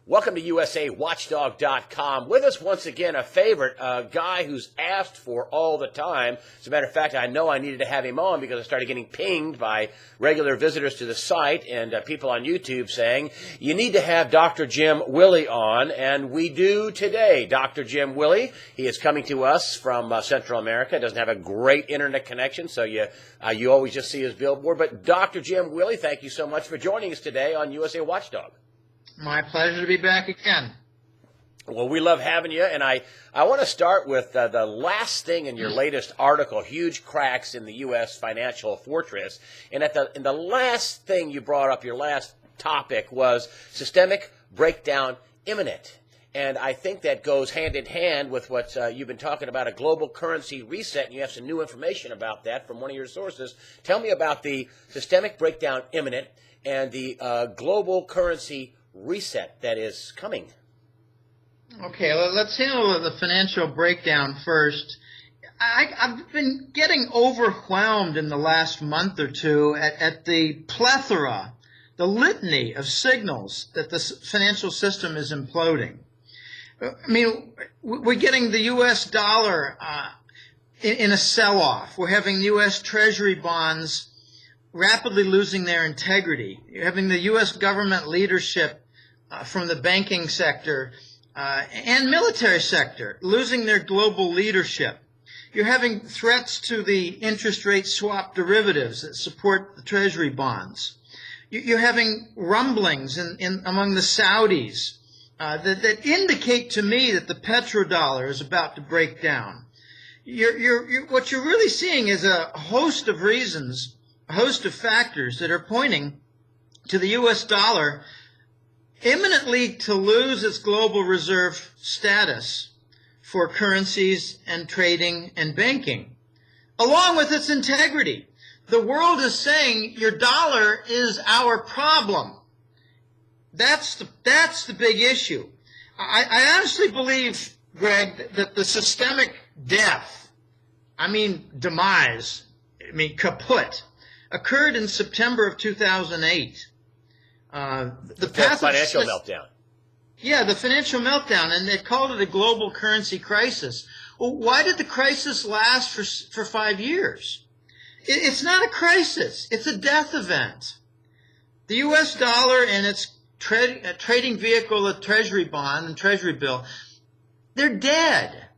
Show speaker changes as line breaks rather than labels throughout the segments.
Welcome to USAWatchdog.com. With us once again, a favorite, guy who's asked for all the time. As a matter of fact, I know I needed to have him on because I started getting pinged by regular visitors to the site and people on YouTube saying, you need to have Dr. Jim Willie on, and we do today. Dr. Jim Willie, he is coming to us from Central America. Doesn't have a great internet connection, so you always just see his billboard. But Dr. Jim Willie, thank you so much for joining us today on USA Watchdog.
My pleasure to be back again.
Well, we love having you, and I want to start with the last thing in your latest article, Huge Cracks in the U.S. Financial Fortress. And in the last thing you brought up, your last topic was systemic breakdown imminent. And I think that goes hand in hand with what you've been talking about, a global currency reset, and you have some new information about that from one of your sources. Tell me about the systemic breakdown imminent and the global currency reset that is coming.
Okay, let's handle the financial breakdown first. I've been getting overwhelmed in the last month or two at the plethora, the litany of signals that the financial system is imploding. I mean, we're getting the U.S. dollar in a sell-off. We're having U.S. Treasury bonds rapidly losing their integrity. You're having the U.S. government leadership from the banking sector and military sector losing their global leadership. You're having threats to the interest rate swap derivatives that support the Treasury bonds. You're having rumblings among the Saudis that indicate to me that the petrodollar is about to break down. What you're really seeing is a host of reasons, a host of factors that are pointing to the U.S. dollar imminently to lose its global reserve status for currencies and trading and banking, along with its integrity. The world is saying your dollar is our problem. That's the big issue. I honestly believe, Greg, that the systemic death, demise, kaput, occurred in September of 2008. The
financial meltdown.
Yeah, the financial meltdown, and they called it a global currency crisis. Well, why did the crisis last for 5 years? It's not a crisis. It's a death event. The U.S. dollar and its trading vehicle, the Treasury bond and Treasury bill, they're dead.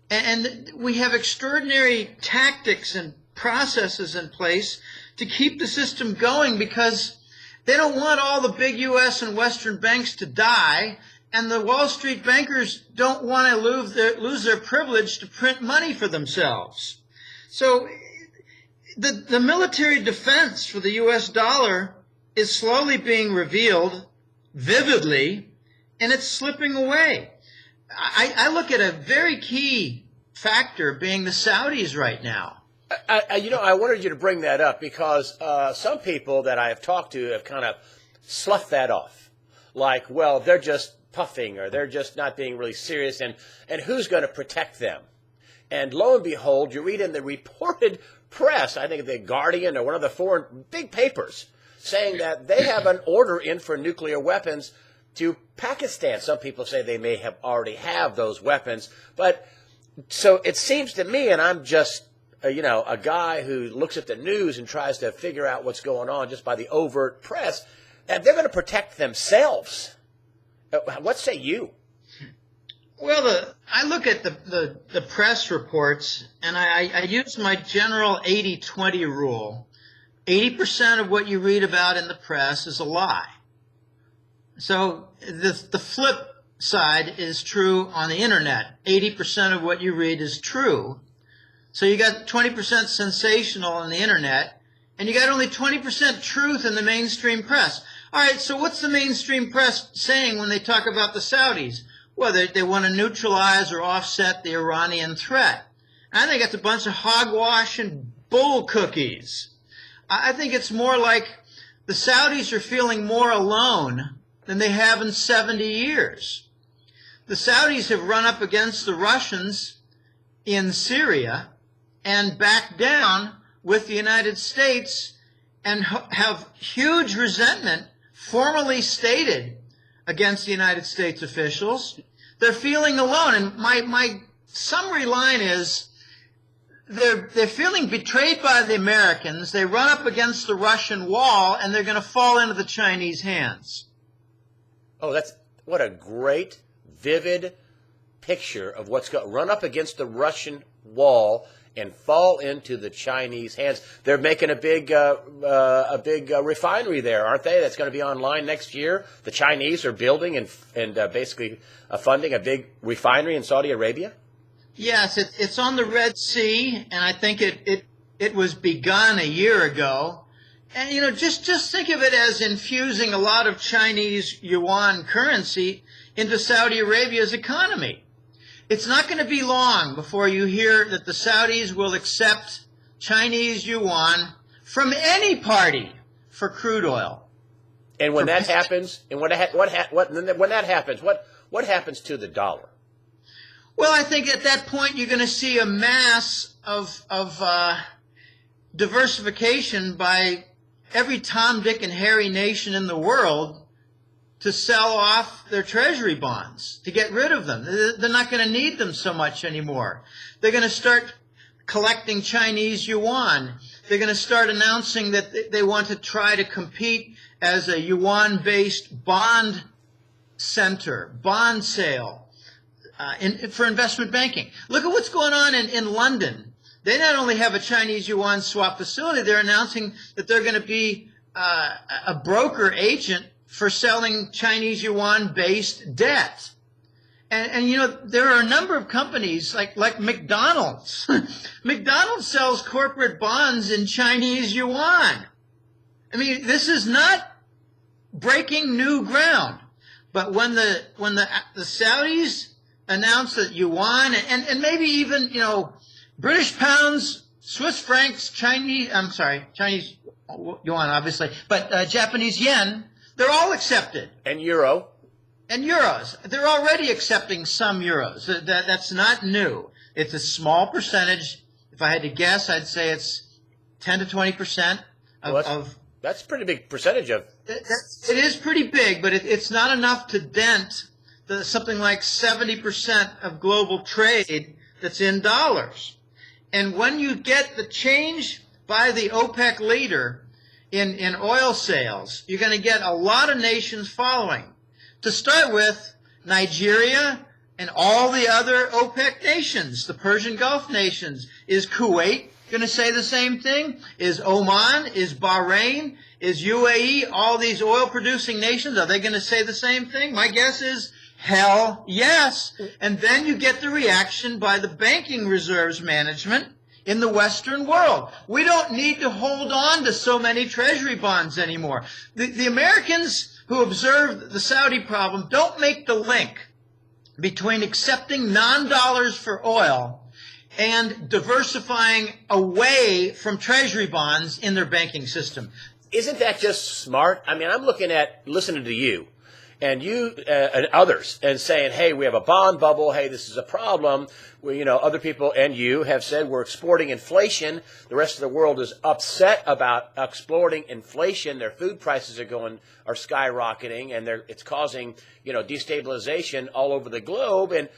And we have extraordinary tactics and processes in place to keep the system going because they don't want all the big U.S. and Western banks to die, and the Wall Street bankers don't want to lose their privilege to print money for themselves. So the military defense for the U.S. dollar is slowly being revealed vividly, and it's slipping away. I look at a very key factor being the Saudis right now.
I wanted you to bring that up because some people that I have talked to have kind of sloughed that off. Like, well, they're just puffing or they're just not being really serious, and who's going to protect them? And lo and behold, you read in the reported press, I think The Guardian or one of the foreign big papers, saying that they have an order in for nuclear weapons to Pakistan. Some people say they may have already have those weapons. But so it seems to me, and I'm just a guy who looks at the news and tries to figure out what's going on just by the overt press, and they're going to protect themselves. What say you?
Well, I look at the press reports, and I use my general 80-20 rule. 80% of what you read about in the press is a lie. So the flip side is true on the internet. 80% of what you read is true. So you got 20% sensational on the internet, and you got only 20% truth in the mainstream press. All right, so what's the mainstream press saying when they talk about the Saudis? Well, they want to neutralize or offset the Iranian threat. I think it's a bunch of hogwash and bull cookies. I think it's more like the Saudis are feeling more alone than they have in 70 years. The Saudis have run up against the Russians in Syria and backed down with the United States and have huge resentment formally stated against the United States officials. They're feeling alone. And my summary line is they're feeling betrayed by the Americans. They run up against the Russian wall, and they're going to fall into the Chinese hands.
Oh, what a great, vivid picture of what's going to run up against the Russian wall and fall into the Chinese hands. They're making a big refinery there, aren't they? That's going to be online next year. The Chinese are building and basically funding a big refinery in Saudi Arabia.
Yes, it's on the Red Sea, and I think it was begun a year ago. And just think of it as infusing a lot of Chinese yuan currency into Saudi Arabia's economy. It's not going to be long before you hear that the Saudis will accept Chinese yuan from any party for crude oil.
And when that happens, what happens to the dollar?
Well, I think at that point you're going to see a mass of diversification by every Tom, Dick, and Harry nation in the world to sell off their treasury bonds, to get rid of them. They're not going to need them so much anymore. They're going to start collecting Chinese yuan. They're going to start announcing that they want to try to compete as a yuan-based bond center, bond sale for investment banking. Look at what's going on in London. They not only have a Chinese yuan swap facility, they're announcing that they're going to be a broker agent for selling Chinese yuan-based debt. And there are a number of companies like McDonald's. McDonald's sells corporate bonds in Chinese yuan. I mean, this is not breaking new ground. But when the Saudis announce that yuan and maybe even, British pounds, Swiss francs, Chinese yuan, obviously, but Japanese yen, they're all accepted.
And euro.
And euros. They're already accepting some euros. That's not new. It's a small percentage. If I had to guess, I'd say it's 10 to 20% of
that's a pretty big percentage of.
It is pretty big, but it's not enough to dent something like 70% of global trade that's in dollars. And when you get the change by the OPEC leader in oil sales, you're going to get a lot of nations following. To start with, Nigeria and all the other OPEC nations, the Persian Gulf nations. Is Kuwait going to say the same thing? Is Oman? Is Bahrain? Is UAE? All these oil-producing nations, are they going to say the same thing? My guess is hell yes. And then you get the reaction by the banking reserves management in the Western world. We don't need to hold on to so many treasury bonds anymore. The Americans who observe the Saudi problem don't make the link between accepting non-dollars for oil and diversifying away from treasury bonds in their banking system.
Isn't that just smart? I mean, I'm listening to you and and others and saying, hey, we have a bond bubble. Hey, this is a problem. Other people and you have said we're exporting inflation. The rest of the world is upset about exporting inflation. Their food prices are skyrocketing, and it's causing, destabilization all over the globe. And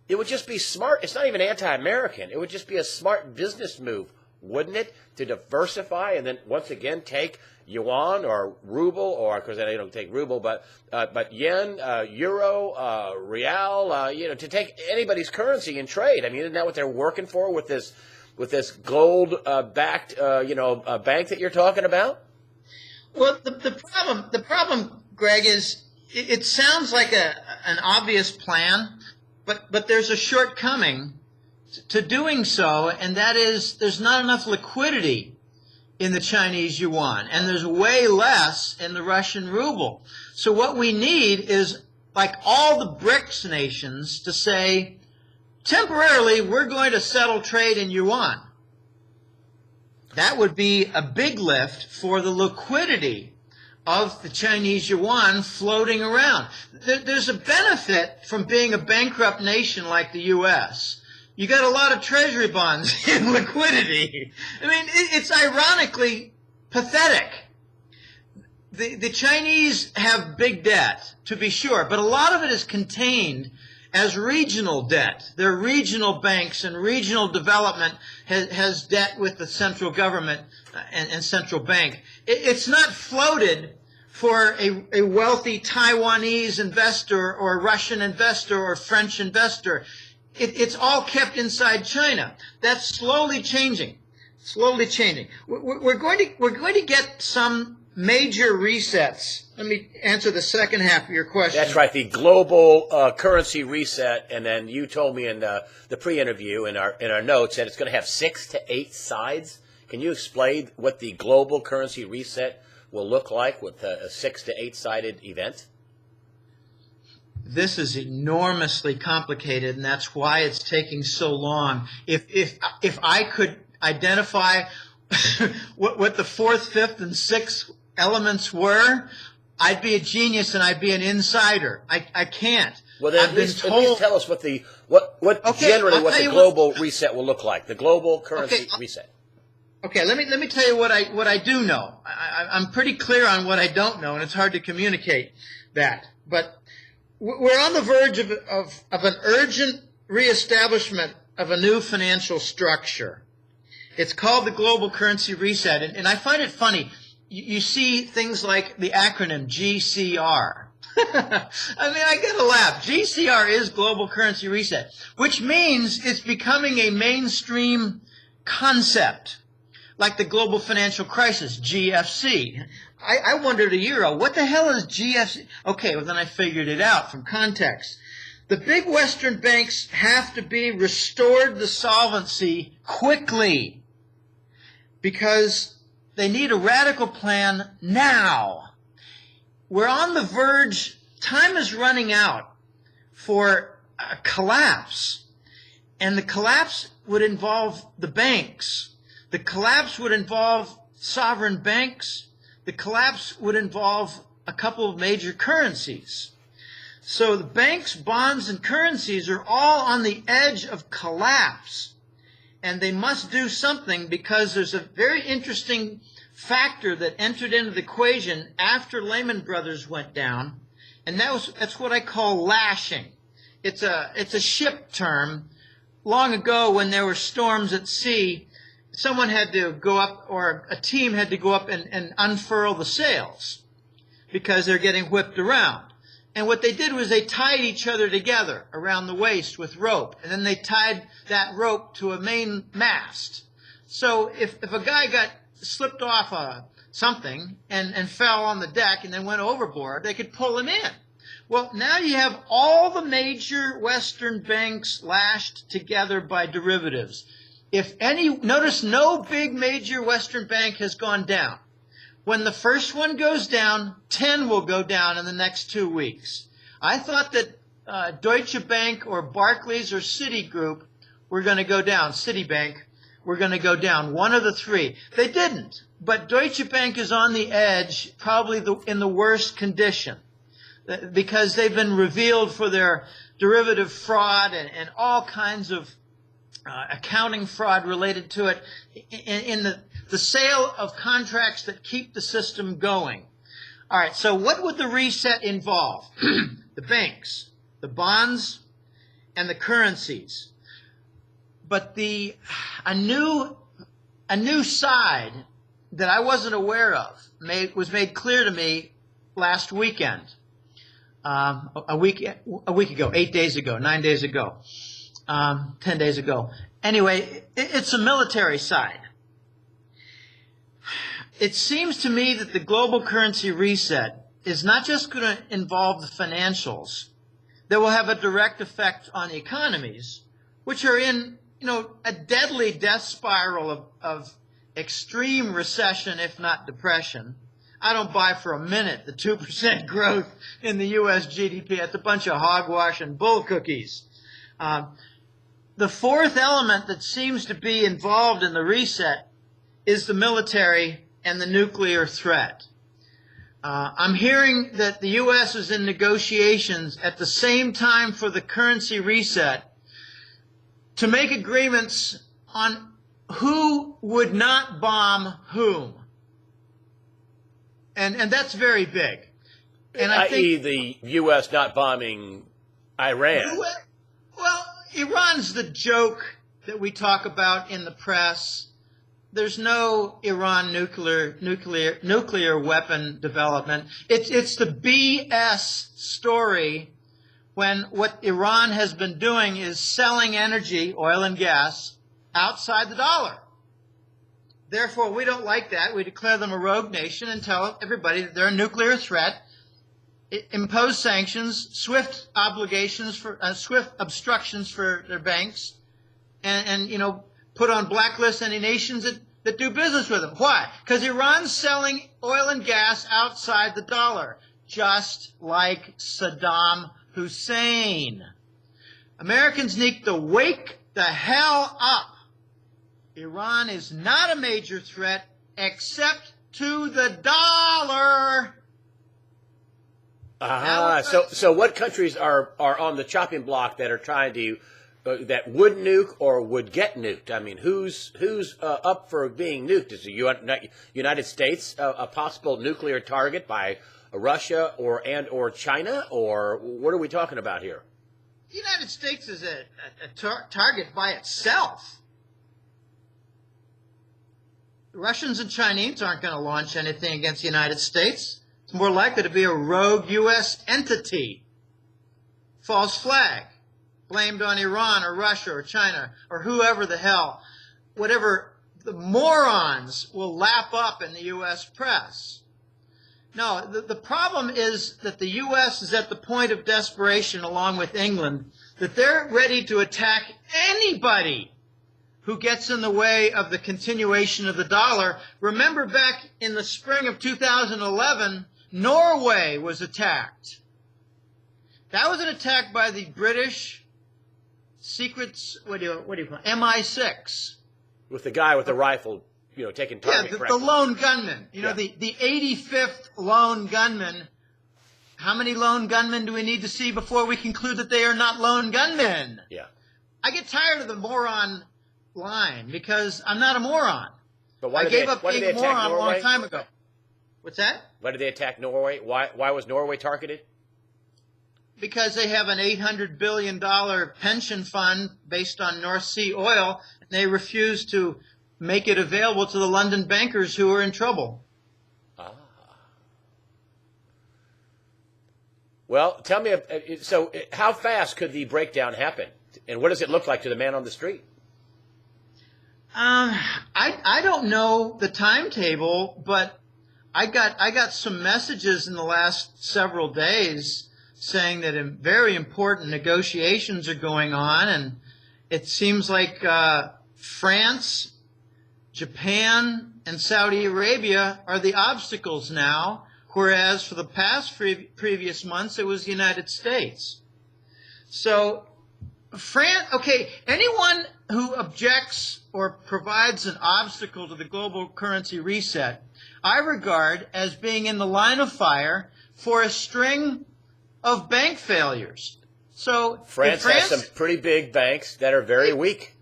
it would just be smart. It's not even anti-American. It would just be a smart business move, wouldn't it, to diversify and then once again take yuan or ruble, or because they don't take ruble, but yen, euro, real, to take anybody's currency in trade. I mean, isn't that what they're working for with this gold backed bank that you're talking about?
Well, the problem, Greg, is it sounds like an obvious plan, but there's a shortcoming to doing so, and that is there's not enough liquidity in the Chinese yuan, and there's way less in the Russian ruble. So what we need is, like all the BRICS nations, to say, temporarily, we're going to settle trade in yuan. That would be a big lift for the liquidity of the Chinese yuan floating around. There's a benefit from being a bankrupt nation like the U.S. You got a lot of treasury bonds in liquidity. I mean, it's ironically pathetic. the Chinese have big debt, to be sure, but a lot of it is contained as regional debt. Their regional banks and regional development has debt with the central government and central bank. It's not floated for a wealthy Taiwanese investor or Russian investor or French investor. It's all kept inside China. That's slowly changing. Slowly changing. We're going to get some major resets. Let me answer the second half of your question.
That's right, the global currency reset. And then you told me in the pre-interview in our notes that it's going to have 6 to 8 sides. Can you explain what the global currency reset will look like with a 6 to 8 sided event?
This is enormously complicated, and that's why it's taking so long. If I could identify what the 4th, 5th, and 6th elements were, I'd be a genius and I'd be an insider. I can't.
Well, then at least tell us what the global reset will look like. The global currency reset.
Okay, let me tell you what I do know. I'm pretty clear on what I don't know, and it's hard to communicate that. But we're on the verge of an urgent reestablishment of a new financial structure. It's called the Global Currency Reset, and I find it funny. You see things like the acronym GCR. I mean, I gotta laugh. GCR is Global Currency Reset, which means it's becoming a mainstream concept, like the global financial crisis, GFC. I wondered a year ago, what the hell is GFC? Okay, well then I figured it out from context. The big Western banks have to be restored to solvency quickly because they need a radical plan now. We're on the verge, time is running out for a collapse, and the collapse would involve the banks. The collapse would involve sovereign banks. The collapse would involve a couple of major currencies. So the banks, bonds, and currencies are all on the edge of collapse. And they must do something because there's a very interesting factor that entered into the equation after Lehman Brothers went down. And that's what I call lashing. It's a ship term. Long ago when there were storms at sea, someone had to go up, or a team had to go up and unfurl the sails because they're getting whipped around. And what they did was they tied each other together around the waist with rope, and then they tied that rope to a main mast. So if a guy slipped off something and fell on the deck and then went overboard, they could pull him in. Well, now you have all the major Western banks lashed together by derivatives. Notice no big major Western bank has gone down. When the first one goes down, 10 will go down in the next 2 weeks. I thought that Deutsche Bank or Barclays or Citigroup were going to go down. Citibank were going to go down. One of the three. They didn't. But Deutsche Bank is on the edge, probably in the worst condition, because they've been revealed for their derivative fraud and all kinds of accounting fraud related to it in the sale of contracts that keep the system going. All right, so what would the reset involve? The banks, the bonds, and the currencies. But a new side that I wasn't aware of was made clear to me last weekend, a week ago, 8 days ago, 9 days ago. 10 days ago. Anyway, it's a military side. It seems to me that the global currency reset is not just going to involve the financials that will have a direct effect on the economies, which are in, a deadly death spiral of extreme recession, if not depression. I don't buy for a minute the 2% growth in the U.S. GDP. That's a bunch of hogwash and bull cookies. The fourth element that seems to be involved in the reset is the military and the nuclear threat. I'm hearing that the U.S. is in negotiations at the same time for the currency reset to make agreements on who would not bomb whom. And that's very big. And I
i.e.
think
the U.S. not bombing Iran.
well, Iran's the joke that we talk about in the press. There's no Iran nuclear weapon development. It's the BS story when what Iran has been doing is selling energy, oil and gas, outside the dollar. Therefore, we don't like that. We declare them a rogue nation and tell everybody that they're a nuclear threat. Impose sanctions, swift obstructions for their banks, and put on blacklist any nations that do business with them. Why? Because Iran's selling oil and gas outside the dollar, just like Saddam Hussein. Americans need to wake the hell up. Iran is not a major threat except to the dollar.
So what countries are on the chopping block that are trying to that would nuke or would get nuked? I mean, who's up for being nuked? Is the United States a possible nuclear target by Russia or China, or what are we talking about here?
The United States is a target by itself. The Russians and Chinese aren't going to launch anything against the United States. It's more likely to be a rogue U.S. entity. False flag. Blamed on Iran or Russia or China or whoever the hell. Whatever the morons will lap up in the U.S. press. No, the problem is that the U.S. is at the point of desperation, along with England, that they're ready to attack anybody who gets in the way of the continuation of the dollar. Remember back in the spring of 2011, Norway was attacked. That was an attack by the British secrets, what do you call it? MI6.
With the guy with the rifle, taking target practice.
The lone gunman. The 85th lone gunman. How many lone gunmen do we need to see before we conclude that they are not lone gunmen?
Yeah.
I get tired of the moron line because I'm not a moron.
But why
I gave up being a moron a long time ago. What's that?
Why did they attack Norway? Why was Norway targeted?
Because they have an $800 billion pension fund based on North Sea oil, and they refuse to make it available to the London bankers who are in trouble.
Ah. Well, tell me, so how fast could the breakdown happen? And what does it look like to the man on the street?
I don't know the timetable, but I got some messages in the last several days saying that very important negotiations are going on, and it seems like France, Japan, and Saudi Arabia are the obstacles now, whereas for the past previous months it was the United States. So anyone who objects or provides an obstacle to the global currency reset, I regard as being in the line of fire for a string of bank failures. So
France has some pretty big banks that are very weak.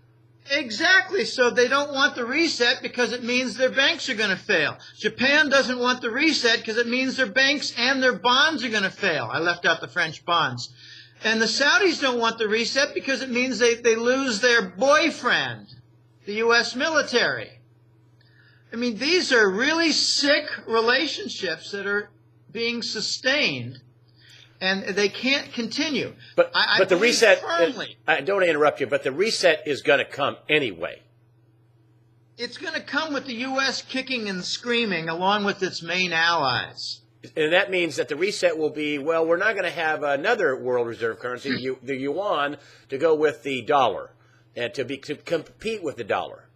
Exactly. So they don't want the reset because it means their banks are going to fail. Japan doesn't want the reset because it means their banks and their bonds are going to fail. I left out the French bonds. And the Saudis don't want the reset because it means they lose their boyfriend, the U.S. military. I mean, these are really sick relationships that are being sustained, and they can't continue.
But the reset,
firmly,
I don't interrupt you, but the reset is going to come anyway.
It's going to come with the U.S. kicking and screaming along with its main allies.
And that means that the reset will be, well, we're not going to have another world reserve currency, the yuan, to go with the dollar and to compete with the dollar.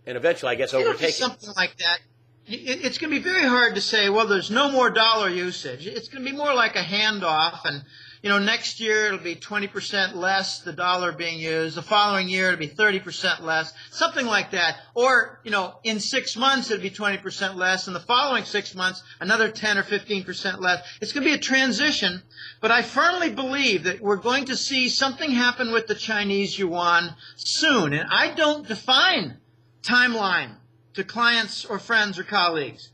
And eventually, I guess, overtake it.
Something like that. It's going to be very hard to say, well, there's no more dollar usage. It's going to be more like a handoff. And, next year it'll be 20% less the dollar being used. The following year it'll be 30% less, something like that. Or, in 6 months it'll be 20% less. And the following 6 months, another 10 or 15% less. It's going to be a transition. But I firmly believe that we're going to see something happen with the Chinese yuan soon. And I don't define timeline to clients or friends or colleagues.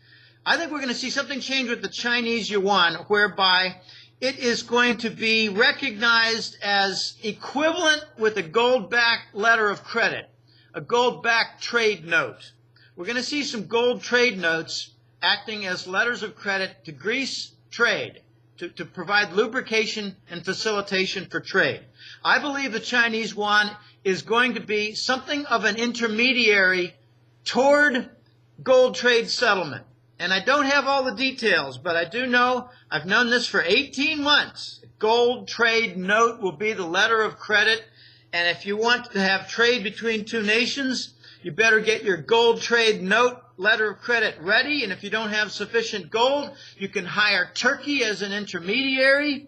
I think we're going to see something change with the Chinese yuan, whereby it is going to be recognized as equivalent with a gold-backed letter of credit, a gold-backed trade note. We're going to see some gold trade notes acting as letters of credit to grease trade, to provide lubrication and facilitation for trade. I believe the Chinese yuan is going to be something of an intermediary toward gold trade settlement. And I don't have all the details, but I do know, I've known this for 18 months. Gold trade note will be the letter of credit. And if you want to have trade between two nations, you better get your gold trade note letter of credit ready. And if you don't have sufficient gold, you can hire Turkey as an intermediary.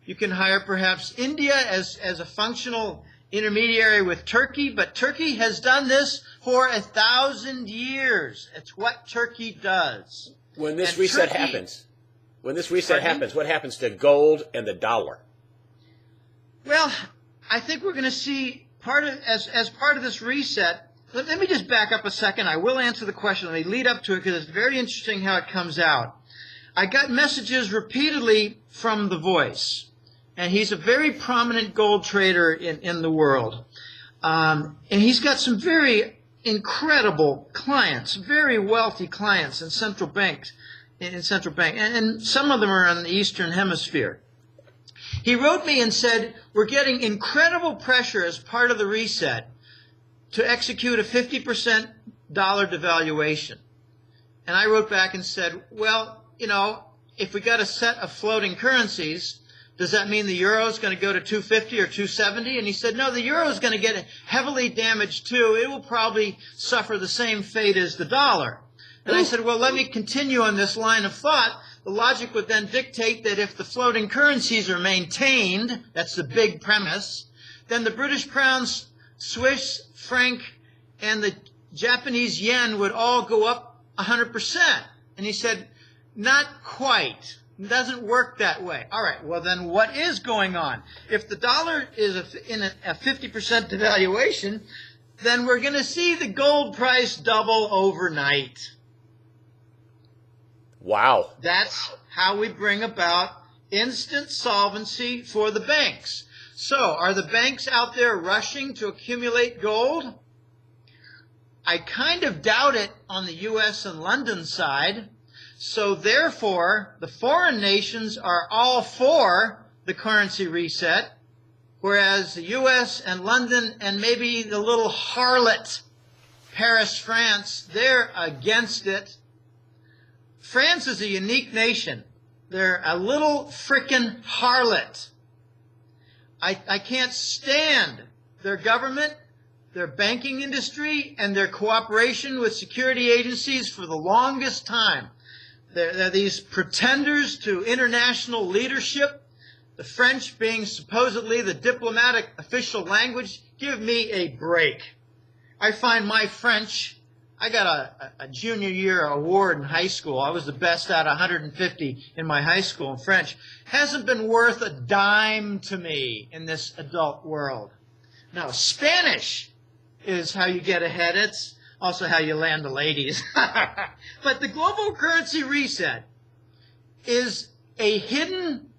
You can hire perhaps India as a functional intermediary with Turkey. But Turkey has done this for 1,000 years. It's what Turkey does.
When this reset happens, what happens to gold and the dollar?
Well, I think we're going to see as part of this reset. Let me just back up a second. I will answer the question. Let me lead up to it because it's very interesting how it comes out. I got messages repeatedly from The Voice, and he's a very prominent gold trader in the world. And he's got some very incredible clients, very wealthy clients in central banks, and some of them are in the Eastern Hemisphere. He wrote me and said, we're getting incredible pressure as part of the reset to execute a 50% dollar devaluation. And I wrote back and said, well, if we got a set of floating currencies, does that mean the euro is going to go to 250 or 270? And he said, no, the euro is going to get heavily damaged too. It will probably suffer the same fate as the dollar. And I said, well, let me continue on this line of thought. The logic would then dictate that if the floating currencies are maintained, that's the big premise, then the British pounds, Swiss franc, and the Japanese yen would all go up 100%. And he said, not quite. It doesn't work that way. All right, well then what is going on? If the dollar is in a 50% devaluation, then we're going to see the gold price double overnight.
Wow.
That's how we bring about instant solvency for the banks. So, are the banks out there rushing to accumulate gold? I kind of doubt it on the U.S. and London side. So, therefore, the foreign nations are all for the currency reset, whereas the U.S. and London and maybe the little harlot, Paris, France, they're against it. France is a unique nation. They're a little frickin' harlot. I can't stand their government, their banking industry, and their cooperation with security agencies for the longest time. They're these pretenders to international leadership, the French being supposedly the diplomatic official language. Give me a break. I find my French, I got a junior year award in high school. I was the best out of 150 in my high school in French. Hasn't been worth a dime to me in this adult world. Now, Spanish is how you get ahead. It's also how you land the ladies. But the global currency reset is a hidden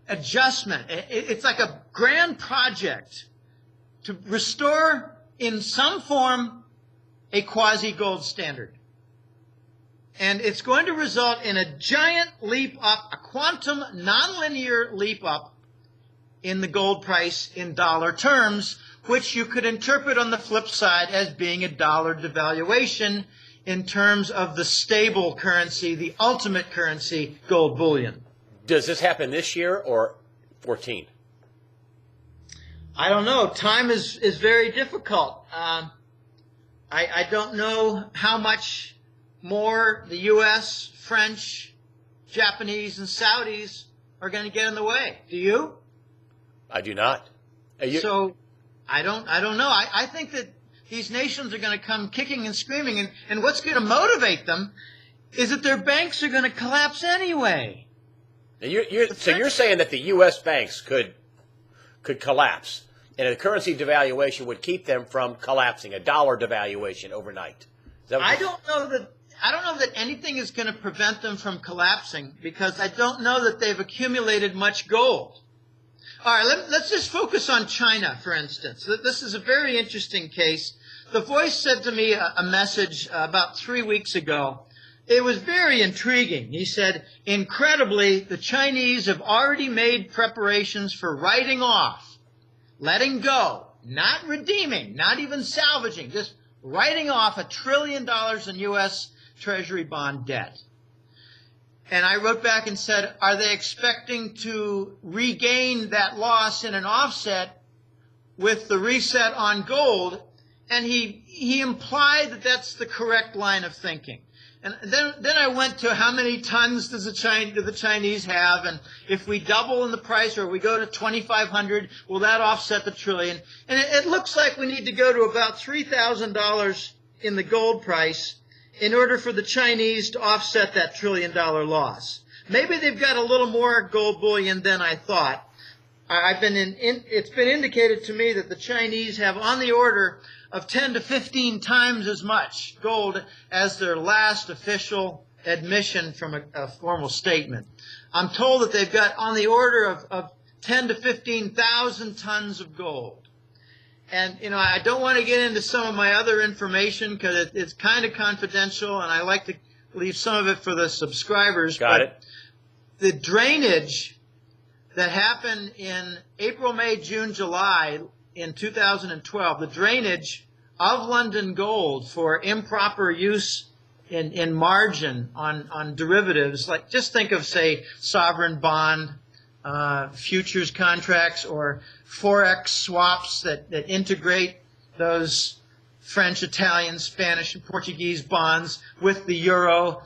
adjustment. It's like a grand project to restore in some form a quasi-gold standard. And it's going to result in a giant leap up, a quantum nonlinear leap up in the gold price in dollar terms, which you could interpret on the flip side as being a dollar devaluation in terms of the stable currency, the ultimate currency, gold bullion.
Does this happen this year or 14?
I don't know. Time is very difficult. I don't know how much more the U.S., French, Japanese, and Saudis are going to get in the way. Do you?
I do not.
So I don't know. I think that these nations are going to come kicking and screaming, and what's going to motivate them is that their banks are going to collapse anyway.
And you're saying that the U.S. banks could collapse, and a currency devaluation would keep them from collapsing, a dollar devaluation overnight.
I don't know that I don't know that anything is going to prevent them from collapsing because I don't know that they've accumulated much gold. All right, let's just focus on China, for instance. This is a very interesting case. The Voice said to me a message about 3 weeks ago. It was very intriguing. He said, incredibly, the Chinese have already made preparations for writing off, letting go, not redeeming, not even salvaging, just writing off $1 trillion in U.S. Treasury bond debt. And I wrote back and said, are they expecting to regain that loss in an offset with the reset on gold? And he implied that that's the correct line of thinking. And then I went to how many tons do the Chinese have, and if we double in the price or we go to 2,500, will that offset the trillion? And it looks like we need to go to about $3,000 in the gold price in order for the Chinese to offset that $1 trillion loss. Maybe they've got a little more gold bullion than I thought. It's been indicated to me that the Chinese have on the order of 10 to 15 times as much gold as their last official admission from a formal statement. I'm told that they've got on the order of 10 to 15,000 tons of gold. And, you know, I don't want to get into some of my other information because it's kind of confidential, and I like to leave some of it for the subscribers.
Got it.
The drainage that happened in April, May, June, July in 2012, the drainage of London gold for improper use in margin on derivatives, like just think of, say, sovereign bond futures contracts or Forex swaps that integrate those French, Italian, Spanish, and Portuguese bonds with the euro.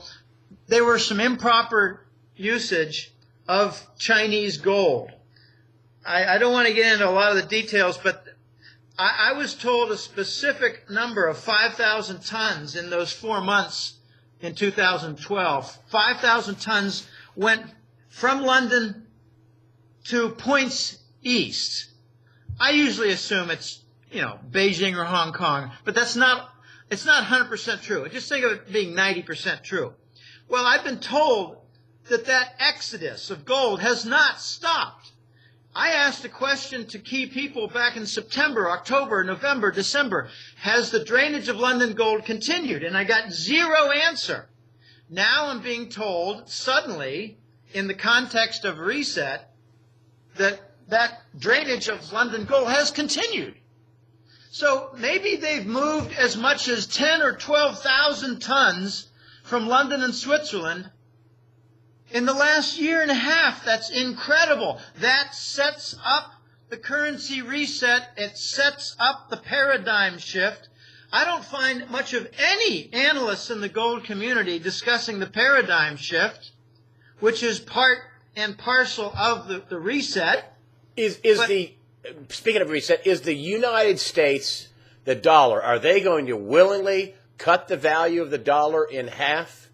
There were some improper usage of Chinese gold. I don't want to get into a lot of the details, but I was told a specific number of 5,000 tons in those 4 months in 2012. 5,000 tons went from London to points east. I usually assume it's, you know, Beijing or Hong Kong, but it's not 100% true. Just think of it being 90% true. Well, I've been told that exodus of gold has not stopped. I asked a question to key people back in September, October, November, December. Has the drainage of London gold continued? And I got zero answer. Now I'm being told suddenly, in the context of reset, that drainage of London gold has continued. So maybe they've moved as much as 10 or 12,000 tons from London and Switzerland in the last year and a half. That's incredible. That sets up the currency reset. It sets up the paradigm shift. I don't find much of any analysts in the gold community discussing the paradigm shift, which is part and parcel of the reset.
Speaking of reset, is the United States, the dollar, are they going to willingly cut the value of the dollar in half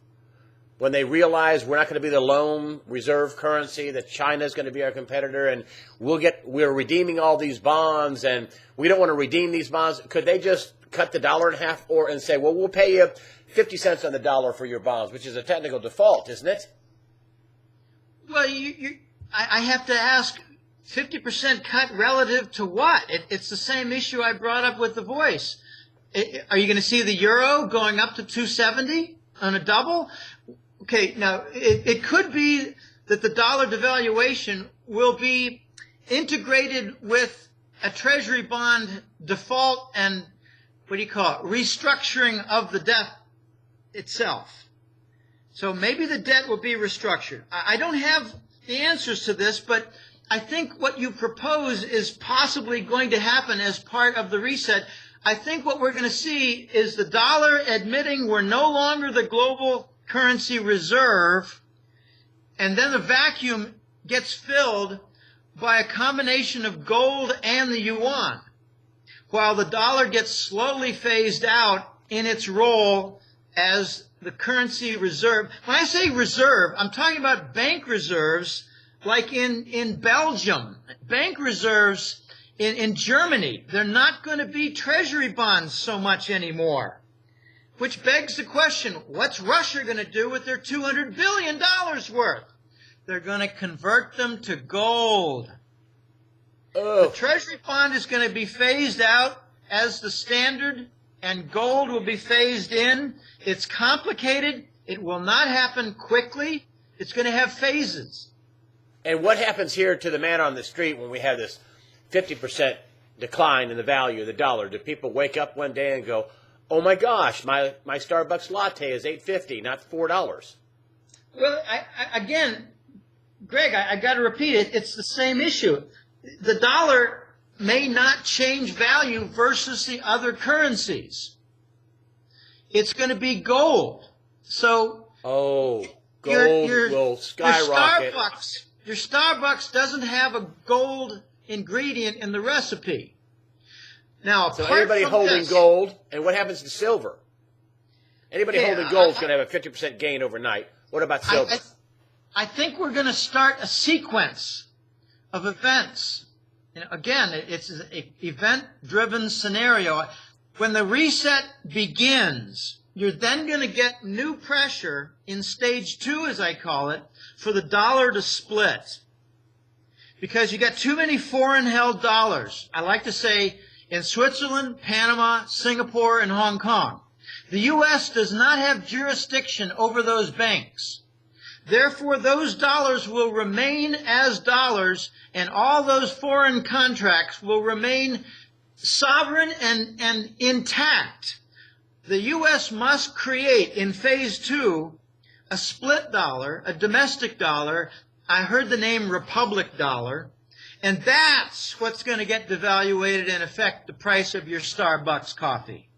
when they realize we're not going to be the lone reserve currency, that China is going to be our competitor, and we're redeeming all these bonds, and we don't want to redeem these bonds? Could they just cut the dollar in half and say, well, we'll pay you 50 cents on the dollar for your bonds, which is a technical default, isn't it?
Well, I have to ask, 50% cut relative to what? It's the same issue I brought up with the Voice. Are you going to see the euro going up to 270 on a double? Okay, now it could be that the dollar devaluation will be integrated with a treasury bond default and, what do you call it, restructuring of the debt itself. So maybe the debt will be restructured. I don't have the answers to this, but I think what you propose is possibly going to happen as part of the reset. I think what we're going to see is the dollar admitting we're no longer the global currency reserve, and then the vacuum gets filled by a combination of gold and the yuan, while the dollar gets slowly phased out in its role as the currency reserve. When I say reserve, I'm talking about bank reserves like in Belgium, bank reserves in Germany. They're not going to be treasury bonds so much anymore. which begs the question, what's Russia going to do with their $200 billion worth? They're going to convert them to gold. The Treasury bond is going to be phased out as the standard, and gold will be phased in. It's complicated. It will not happen quickly. It's going to have phases.
And what happens here to the man on the street when we have this 50% decline in the value of the dollar? Do people wake up one day and go, oh my gosh, my Starbucks latte is $8.50, not $4?
Well, again, Greg, I got to repeat it. It's the same issue. The dollar may not change value versus the other currencies. It's going to be gold. So
gold will skyrocket.
Your Starbucks doesn't have a gold ingredient in the recipe. Now,
so anybody holding gold, and what happens to silver? Anybody holding gold is going to have a 50% gain overnight. What about silver?
I think we're going to start a sequence of events. Again, it's an event-driven scenario. When the reset begins, you're then going to get new pressure in stage 2, as I call it, for the dollar to split. Because you got too many foreign-held dollars. I like to say in Switzerland, Panama, Singapore, and Hong Kong. The U.S. does not have jurisdiction over those banks. Therefore, those dollars will remain as dollars, and all those foreign contracts will remain sovereign and intact. The U.S. must create, in phase 2, a split dollar, a domestic dollar. I heard the name Republic dollar, and that's what's going to get devaluated and affect the price of your Starbucks coffee.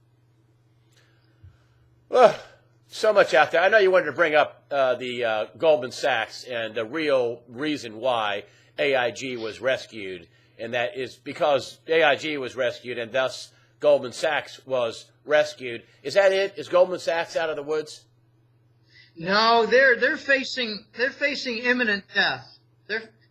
Well, so much out there. I know you wanted to bring up the Goldman Sachs and the real reason why AIG was rescued, and that is because AIG was rescued and thus Goldman Sachs was rescued. Is that it? Is Goldman Sachs out of the woods?
No, they're facing imminent death.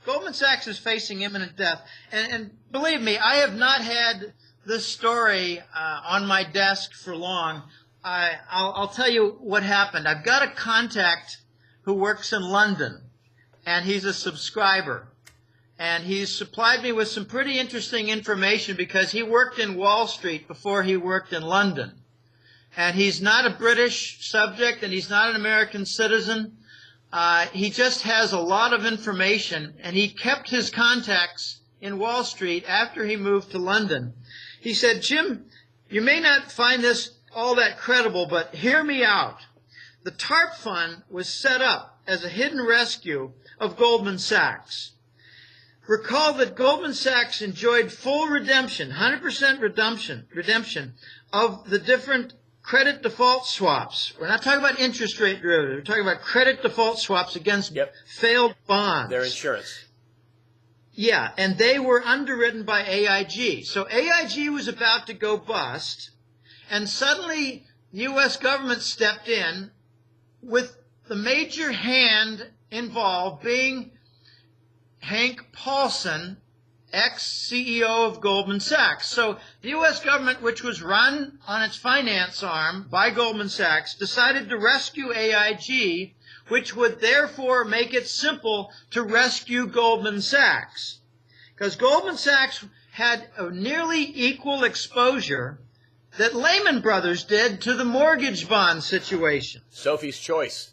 Goldman Sachs is facing imminent death, and believe me, I have not had this story on my desk for long. I'll tell you what happened. I've got a contact who works in London, and he's a subscriber. And he's supplied me with some pretty interesting information because he worked in Wall Street before he worked in London. And he's not a British subject, and he's not an American citizen. He just has a lot of information, and he kept his contacts in Wall Street after he moved to London. He said, Jim, you may not find this all that credible, but hear me out. The TARP fund was set up as a hidden rescue of Goldman Sachs. Recall that Goldman Sachs enjoyed full redemption, 100% redemption of the different credit default swaps. We're not talking about interest rate derivatives. We're talking about credit default swaps against failed bonds.
Their insurance.
Yeah, and they were underwritten by AIG. So AIG was about to go bust, and suddenly the U.S. government stepped in with the major hand involved being Hank Paulson, ex-CEO of Goldman Sachs. So the U.S. government, which was run on its finance arm by Goldman Sachs, decided to rescue AIG, which would therefore make it simple to rescue Goldman Sachs. Because Goldman Sachs had a nearly equal exposure that Lehman Brothers did to the mortgage bond situation.
Sophie's choice.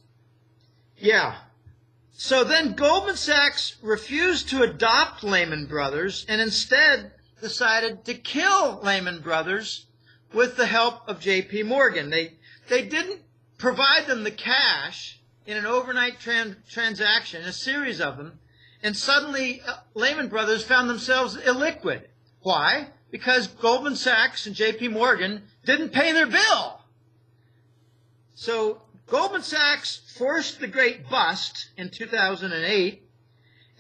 Yeah. So then Goldman Sachs refused to adopt Lehman Brothers and instead decided to kill Lehman Brothers with the help of J.P. Morgan. They didn't provide them the cash in an overnight transaction, a series of them, and suddenly Lehman Brothers found themselves illiquid. Why? Because Goldman Sachs and J.P. Morgan didn't pay their bill. So Goldman Sachs forced the great bust in 2008,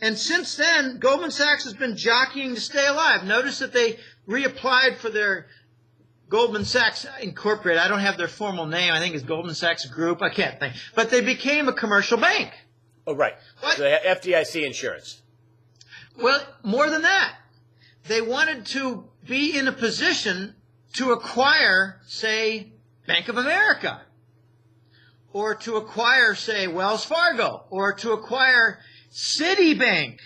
and since then, Goldman Sachs has been jockeying to stay alive. Notice that they reapplied for their Goldman Sachs Incorporated. I don't have their formal name. I think it's Goldman Sachs Group. I can't think. But they became a commercial bank.
Oh, right.
What?
So they have FDIC insurance.
Well, more than that. They wanted to be in a position to acquire, say, Bank of America, or to acquire, say, Wells Fargo, or to acquire Citibank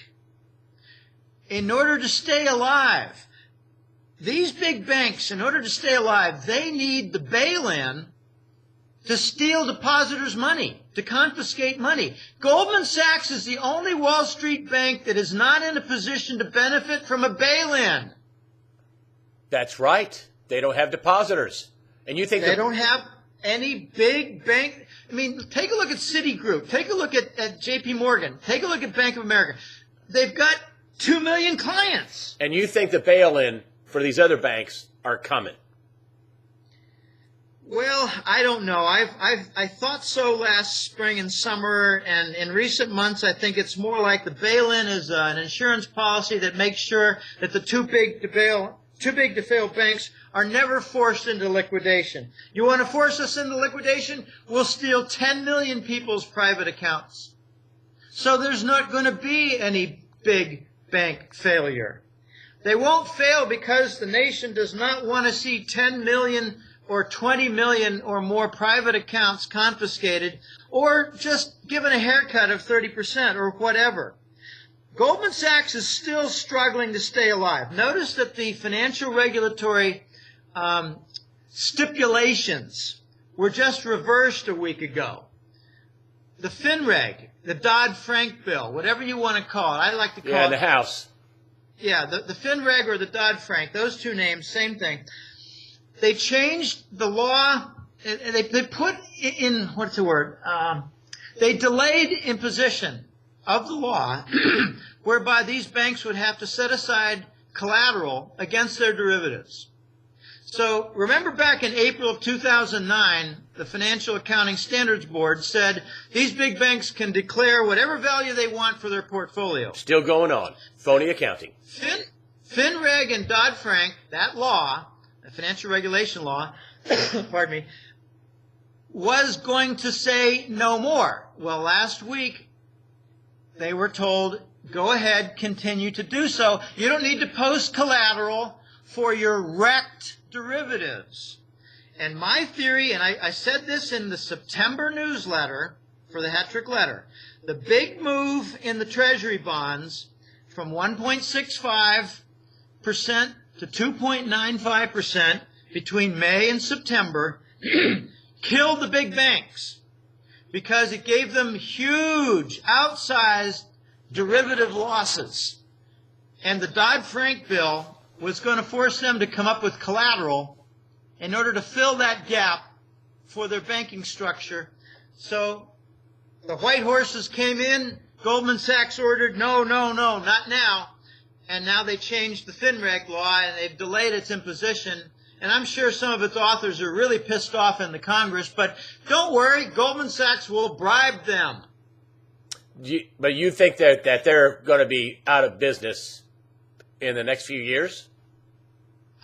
in order to stay alive. These big banks, in order to stay alive, they need the bail-in to steal depositors' money, to confiscate money. Goldman Sachs is the only Wall Street bank that is not in a position to benefit from a bail-in.
That's right. They don't have depositors. And you think
they don't have any big bank? I mean, take a look at Citigroup. Take a look at J.P. Morgan. Take a look at Bank of America. They've got 2 million clients.
And you think the bail-in for these other banks are coming?
Well, I don't know. I thought so last spring and summer, and in recent months, I think it's more like the bail-in is an insurance policy that makes sure that the too big to fail banks are never forced into liquidation. You want to force us into liquidation? We'll steal 10 million people's private accounts. So there's not going to be any big bank failure. They won't fail because the nation does not want to see 10 million or 20 million or more private accounts confiscated, or just given a haircut of 30% or whatever. Goldman Sachs is still struggling to stay alive. Notice that the financial regulatory stipulations were just reversed a week ago. The FinReg, the Dodd-Frank bill, whatever you want to call it. I like to call it.
Yeah, in the House.
Yeah, the FinReg or the Dodd-Frank, those two names, same thing. They changed the law. They put in, what's the word? They delayed imposition of the law whereby these banks would have to set aside collateral against their derivatives. So remember back in April of 2009, the Financial Accounting Standards Board said these big banks can declare whatever value they want for their portfolio.
Still going on. Phony accounting.
FinReg and Dodd-Frank, that law, the financial regulation law, pardon me, was going to say no more. Well, last week, they were told, go ahead, continue to do so. You don't need to post collateral for your wrecked derivatives. And my theory, and I said this in the September newsletter for the Hat-Trick Letter, the big move in the Treasury bonds from 1.65% to 2.95% between May and September killed the big banks because it gave them huge, outsized derivative losses. And the Dodd-Frank bill was going to force them to come up with collateral in order to fill that gap for their banking structure. So the white horses came in. Goldman Sachs ordered, no, not now. And now they changed the FinReg law, and they've delayed its imposition. And I'm sure some of its authors are really pissed off in the Congress. But don't worry, Goldman Sachs will bribe them.
But you think that they're going to be out of business in the next few years?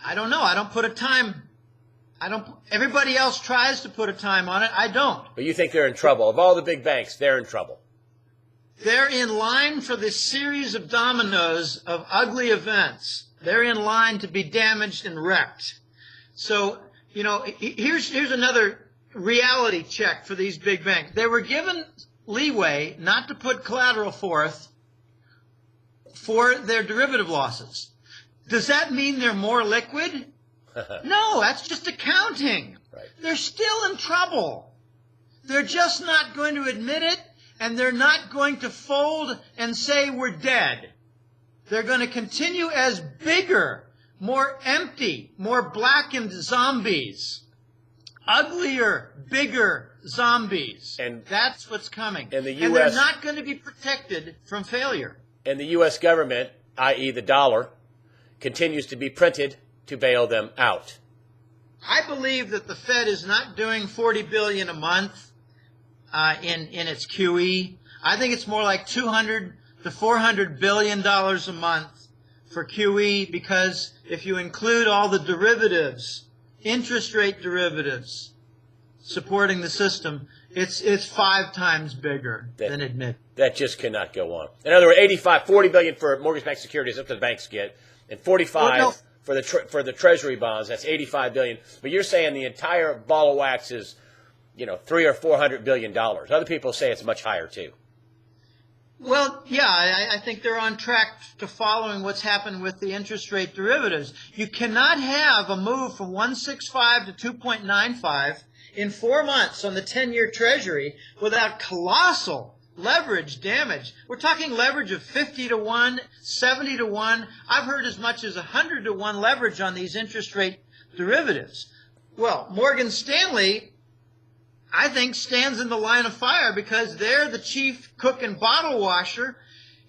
I don't know. I don't put a time. Everybody else tries to put a time on it. I don't.
But you think they're in trouble. Of all the big banks, they're in trouble.
They're in line for this series of dominoes of ugly events. They're in line to be damaged and wrecked. So, here's another reality check for these big banks. They were given leeway not to put collateral forth for their derivative losses. Does that mean they're more liquid? No, that's just accounting.
Right.
They're still in trouble. They're just not going to admit it, and they're not going to fold and say we're dead. They're going to continue as bigger, more empty, more blackened zombies. Uglier, bigger zombies.
And
that's what's coming.
And
they're not going to be protected from failure.
And the U.S. government, i.e. the dollar, continues to be printed to bail them out.
I believe that the Fed is not doing $40 billion a month in its QE. I think it's more like $200 to $400 billion a month for QE, because if you include all the derivatives, interest rate derivatives supporting the system, it's 5 times bigger than admit.
That just cannot go on. In other words, $40 billion for mortgage-backed securities, up to the banks get, and 45 for the Treasury bonds. That's $85 billion. But you're saying the entire ball of wax is, $300 or $400 billion. Other people say it's much higher too.
Well, yeah, I think they're on track to following what's happened with the interest rate derivatives. You cannot have a move from 1.65 to 2.95 in 4 months on the 10-year Treasury without colossal leverage damage. We're talking leverage of 50 to 1, 70 to 1. I've heard as much as 100 to 1 leverage on these interest rate derivatives. Well, Morgan Stanley, I think, stands in the line of fire because they're the chief cook and bottle washer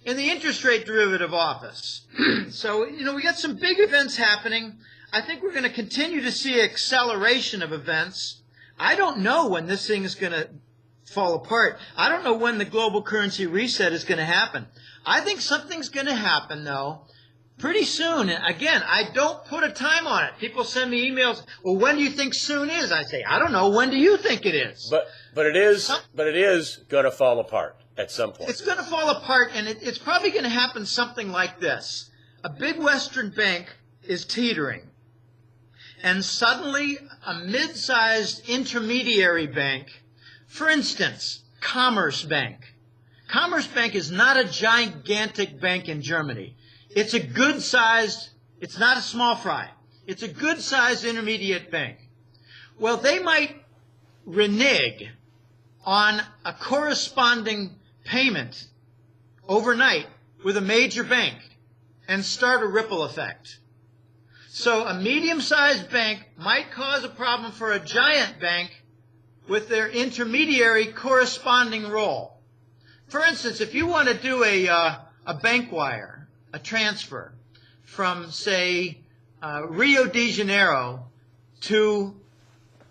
in the interest rate derivative office. So, we got some big events happening. I think we're going to continue to see acceleration of events. I don't know when this thing is going to fall apart. I don't know when the global currency reset is going to happen. I think something's going to happen, though, pretty soon. And again, I don't put a time on it. People send me emails, well, when do you think soon is? I say, I don't know. When do you think it is?
But it is going to fall apart at some point.
It's going to fall apart, and it's probably going to happen something like this. A big Western bank is teetering, and suddenly a mid-sized intermediary bank, for instance, Commerce Bank. Commerce Bank is not a gigantic bank in Germany. It's a good-sized, it's not a small fry. It's a good-sized intermediate bank. Well, they might renege on a corresponding payment overnight with a major bank and start a ripple effect. So a medium-sized bank might cause a problem for a giant bank with their intermediary corresponding role. For instance, if you want to do a bank wire, a transfer from, say, Rio de Janeiro to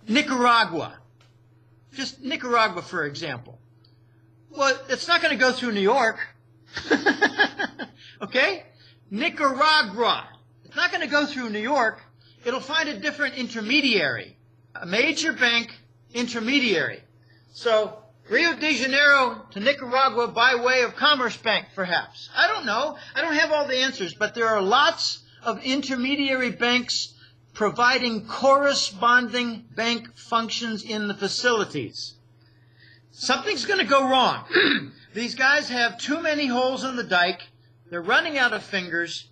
Nicaragua, just Nicaragua, for example. Well, it's not going to go through New York. Okay? Nicaragua. It's not going to go through New York. It'll find a different intermediary, a major bank intermediary. So Rio de Janeiro to Nicaragua by way of Commerce Bank, perhaps. I don't know. I don't have all the answers, but there are lots of intermediary banks providing corresponding bank functions in the facilities. Something's going to go wrong. These guys have too many holes in the dike. They're running out of fingers.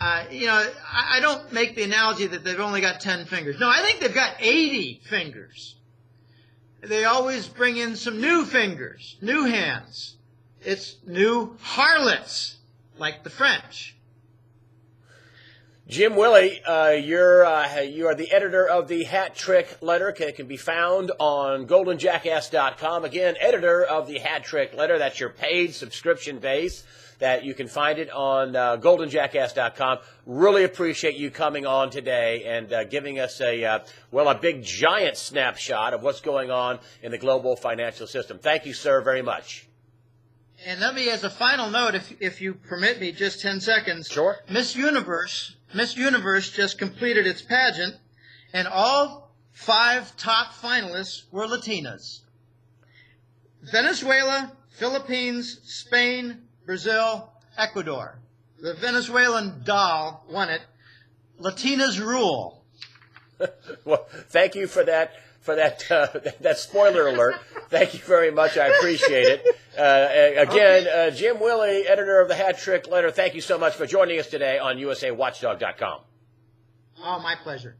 I don't make the analogy that they've only got 10 fingers. No, I think they've got 80 fingers. They always bring in some new fingers, new hands. It's new harlots, like the French.
Jim Willie, you are the editor of the Hat Trick Letter. It can be found on goldenjackass.com. Again, editor of the Hat Trick Letter. That's your paid subscription base. That you can find it on goldenjackass.com. Really appreciate you coming on today and giving us a big giant snapshot of what's going on in the global financial system. Thank you, sir, very much.
And let me, as a final note, if you permit me just 10 seconds.
Sure.
Miss Universe just completed its pageant, and all 5 top finalists were Latinas. Venezuela, Philippines, Spain, Brazil, Ecuador. The Venezuelan doll won it. Latinas rule.
Well, thank you for that that spoiler alert. Thank you very much. I appreciate it. Jim Willie, editor of the Hat Trick Letter, thank you so much for joining us today on USAWatchdog.com.
Oh, my pleasure.